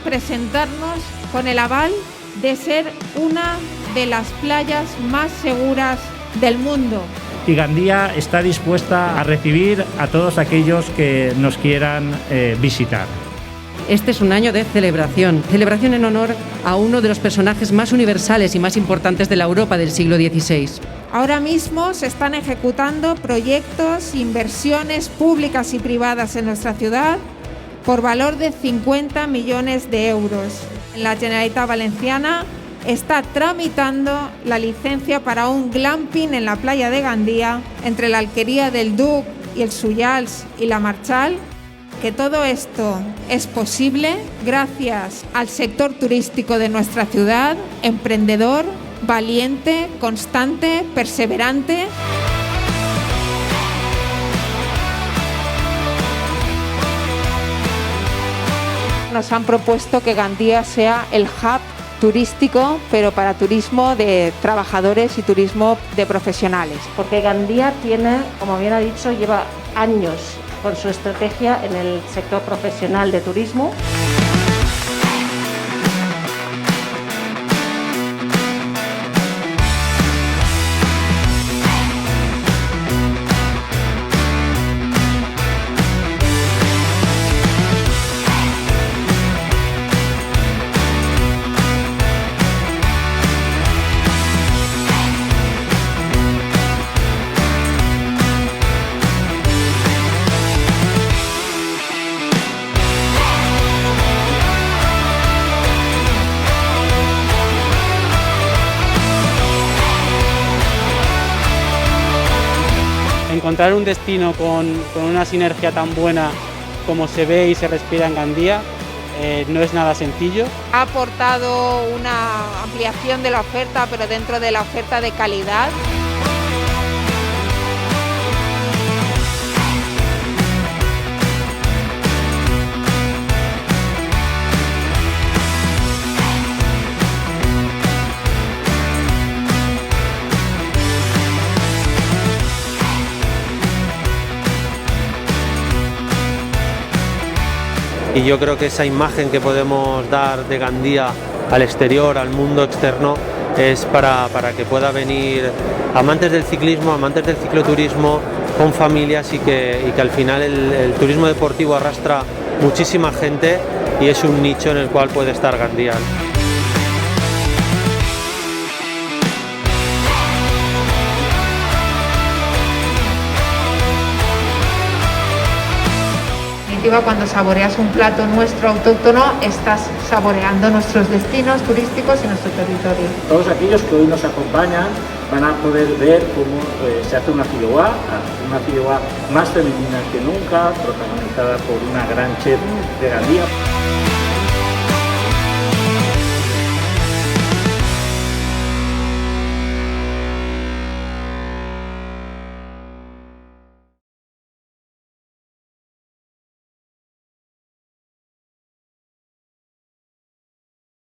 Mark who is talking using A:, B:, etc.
A: presentarnos con el aval de ser una de las playas más seguras del mundo.
B: Y Gandía está dispuesta a recibir a todos aquellos que nos quieran visitar.
C: Este es un año de celebración en honor a uno de los personajes más universales y más importantes de la Europa del siglo XVI.
A: Ahora mismo se están ejecutando proyectos, inversiones públicas y privadas en nuestra ciudad por valor de 50 millones de euros. La Generalitat Valenciana está tramitando la licencia para un glamping en la playa de Gandía, entre la Alquería del Duc y el Suyals y la Marchal, que todo esto es posible gracias al sector turístico de nuestra ciudad, emprendedor, valiente, constante, perseverante. Nos han propuesto que Gandía sea el hub turístico, pero para turismo de trabajadores y turismo de profesionales.
D: Porque Gandía tiene, como bien ha dicho, lleva años con su estrategia en el sector profesional de turismo.
E: Encontrar un destino con una sinergia tan buena como se ve y se respira en Gandía no es nada sencillo.
A: Ha aportado una ampliación de la oferta, pero dentro de la oferta de calidad.
F: Y yo creo que esa imagen que podemos dar de Gandía al exterior, al mundo externo, es para que pueda venir amantes del ciclismo, amantes del cicloturismo, con familias y que al final el turismo deportivo arrastra muchísima gente y es un nicho en el cual puede estar Gandía.
A: Cuando saboreas un plato nuestro autóctono, estás saboreando nuestros destinos turísticos y nuestro territorio.
B: Todos aquellos que hoy nos acompañan van a poder ver cómo se hace una fideuà más femenina que nunca, protagonizada por una gran chef de Gandía.